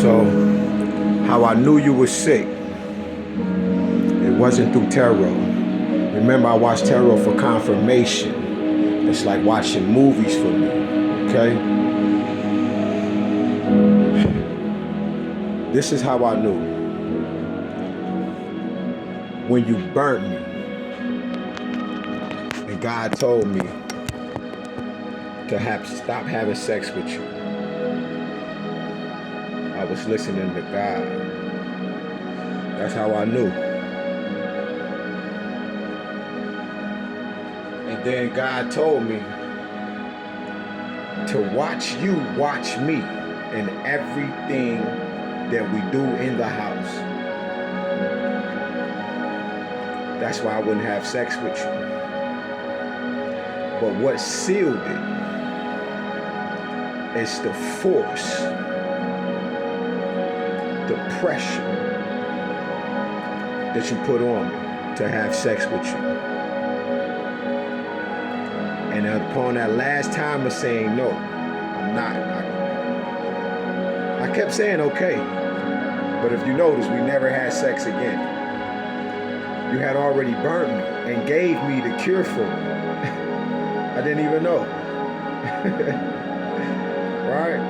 So, how I knew you were sick, it wasn't through tarot. Remember, I watched tarot for confirmation. It's like watching movies for me, okay? This is how I knew. When you burnt me, and God told me to stop having sex with you. I was listening to God. That's how I knew. And then God told me to watch you watch me in everything that we do in the house. That's why I wouldn't have sex with you. But what sealed it is the force, the pressure that you put on me to have sex with you. And upon that last time of saying no, I'm not. I kept saying okay. But if you notice, we never had sex again. You had already burned me and gave me the cure for it. I didn't even know. Right?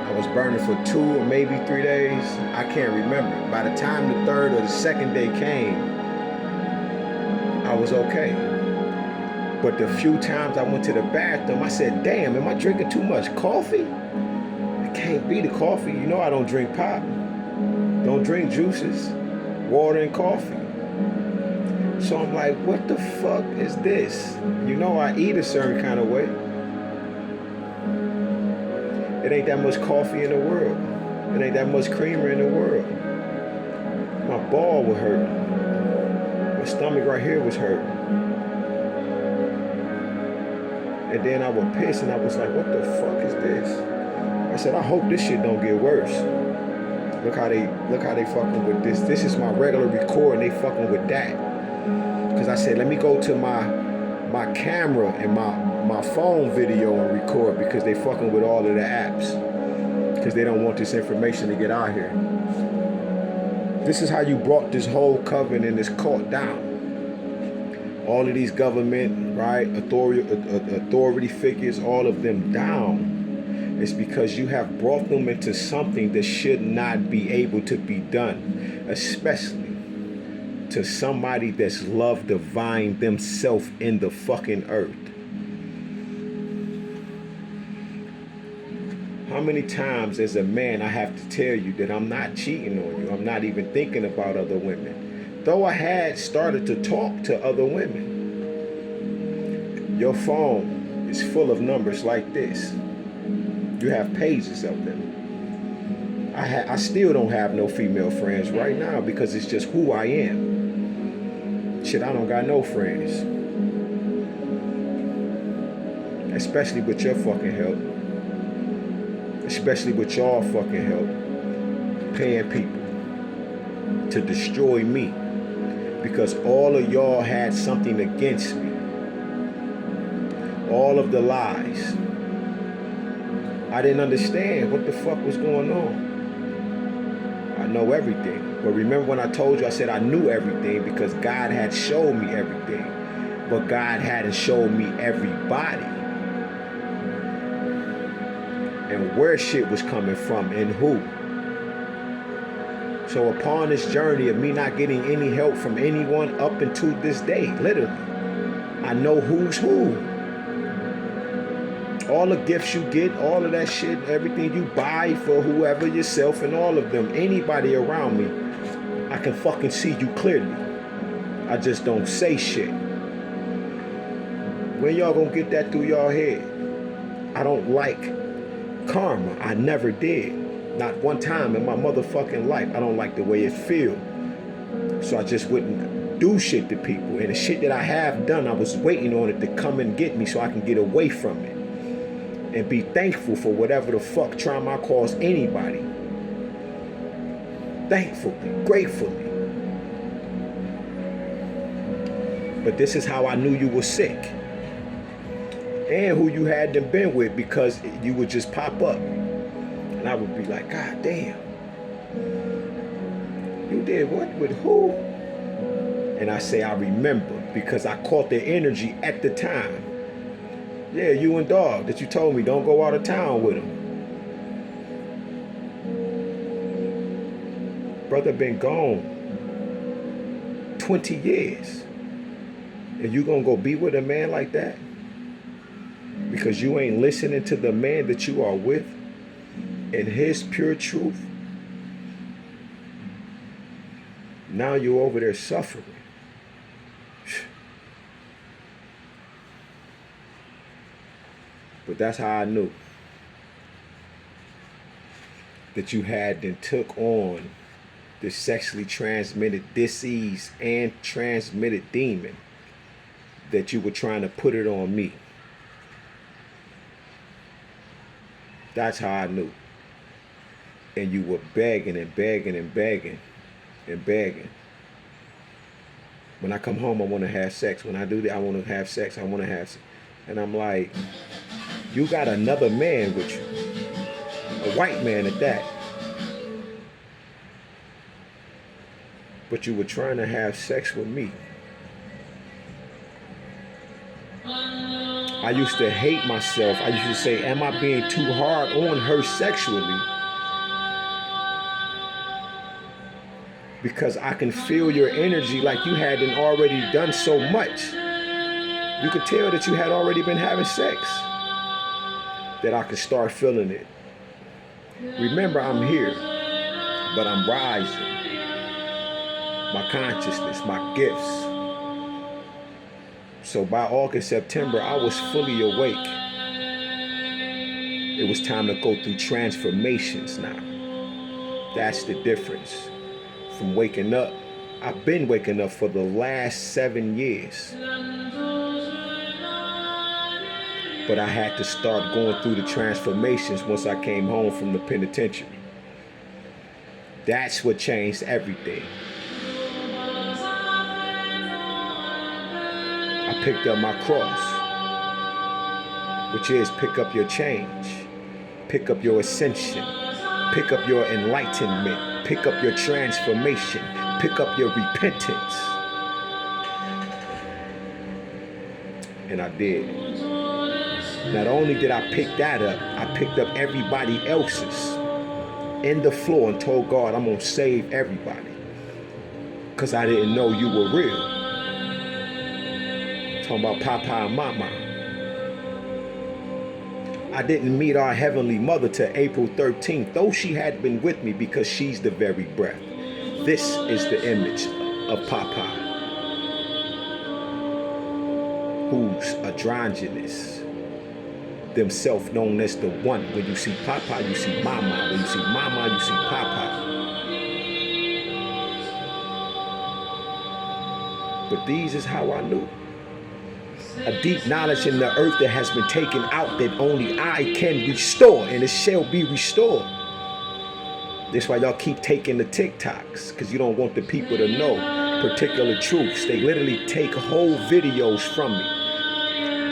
I was burning for 2 or maybe 3 days. I can't remember. By the time the third or the second day came, I was okay. But the few times I went to the bathroom, I said, damn, am I drinking too much coffee? It can't be the coffee. You know I don't drink pop. Don't drink juices, water and coffee. So I'm like, what the fuck is this? You know I eat a certain kind of way. It ain't that much coffee in the world. It ain't that much creamer in the world. My ball would hurt. My stomach right here was hurt. And then I would piss and I was like, what the fuck is this? I said, I hope this shit don't get worse. Look how they fucking with this. This is my regular record and they fucking with that. Cause I said, let me go to my camera and my phone video and record because they fucking with all of the apps. Cause they don't want this information to get out here. This is how you brought this whole coven and this cult down. All of these government, right, authority figures, all of them down. It's because you have brought them into something that should not be able to be done, especially to somebody that's loved divine themselves in the fucking earth. How many times as a man I have to tell you that I'm not cheating on you, I'm not even thinking about other women. Though I had started to talk to other women. Your phone is full of numbers like this. You have pages of them. I still don't have no female friends right now because it's just who I am. Shit, I don't got no friends. Especially with your fucking help. Especially with y'all fucking help. Paying people to destroy me. Because all of y'all had something against me. All of the lies. I didn't understand what the fuck was going on. I know everything. But remember when I told you, I said I knew everything because God had showed me everything. But God hadn't showed me everybody. And where shit was coming from and who. So upon this journey of me not getting any help from anyone up until this day, literally, I know who's who. All the gifts you get, all of that shit, everything you buy for whoever, yourself and all of them, anybody around me, I can fucking see you clearly. I just don't say shit. When y'all gonna get that through y'all head? I don't like karma. I never did. Not one time in my motherfucking life. I don't like the way it feels. So I just wouldn't do shit to people. And the shit that I have done, I was waiting on it to come and get me so I can get away from it. And be thankful for whatever the fuck trauma I caused anybody. Thankfully, gratefully. But this is how I knew you were sick. and who you had them been with, because you would just pop up. And I would be like, God damn. You did what with who? And I say, I remember, because I caught their energy at the time. Yeah, you and Dog that you told me don't go out of town with him. Brother been gone 20 years. And you gonna go be with a man like that? Because you ain't listening to the man that you are with and his pure truth? Now you're over there suffering. But that's how I knew that you had then took on this sexually transmitted disease and transmitted demon, that you were trying to put it on me. That's how I knew. And you were begging and begging and begging and begging. When I come home, I want to have sex. When I do that, I want to have sex. I want to have sex. And I'm like, you got another man with you. A white man at that. But you were trying to have sex with me. I used to hate myself. I used to say, am I being too hard on her sexually? Because I can feel your energy like you hadn't already done so much. You could tell that you had already been having sex. That I could start feeling it. Remember, I'm here, but I'm rising. My consciousness, my gifts. So by August, September, I was fully awake. It was time to go through transformations now. That's the difference. From waking up, I've been waking up for the last 7 years. But I had to start going through the transformations once I came home from the penitentiary. That's what changed everything. I picked up my cross, which is pick up your change, pick up your ascension, pick up your enlightenment, pick up your transformation, pick up your repentance. And I did. Not only did I pick that up, I picked up everybody else's in the floor and told God, I'm going to save everybody. Because I didn't know you were real. Talking about Papa and Mama. I didn't meet our Heavenly Mother till April 13th, though she had been with me, because she's the very breath. This is the image of Papa, who's androgynous, themselves known as the one. When you see Papa, you see Mama. When you see Mama, you see Papa. But these is how I knew. A deep knowledge in the earth that has been taken out, that only I can restore, and it shall be restored. That's why y'all keep taking the TikToks, because you don't want the people to know particular truths. They literally take whole videos from me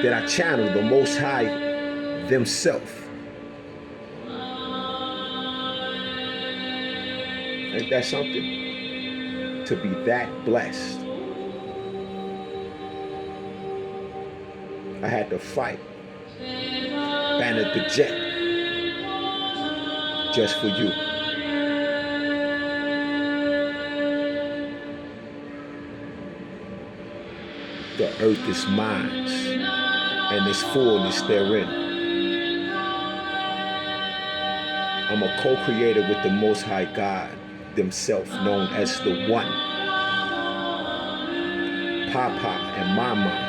that I channel the Most High themselves. Ain't that something? To be that blessed. I had to fight. Banner the jet. Just for you. The earth is mine, and its fullness therein. I'm a co-creator with the Most High God themselves, known as the One. Papa and Mama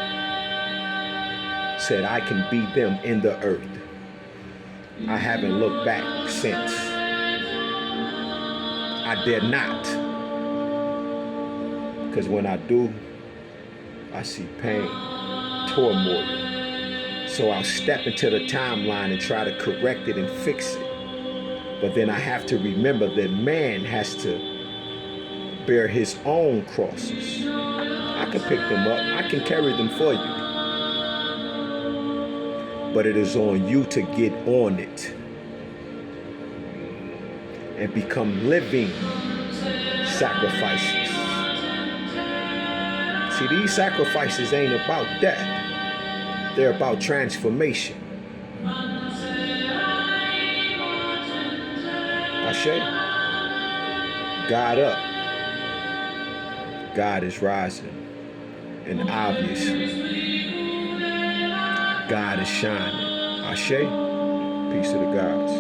said I can be them in the earth. I haven't looked back since. I dare not. Because when I do, I see pain, turmoil. So I'll step into the timeline and try to correct it and fix it. But then I have to remember that man has to bear his own crosses. I can pick them up. I can carry them for you. but it is on you to get on it and become living sacrifices. See, these sacrifices ain't about death. They're about transformation. Ashe? God up. God is rising. And obviously, God is shining. Ashe? Peace to the gods.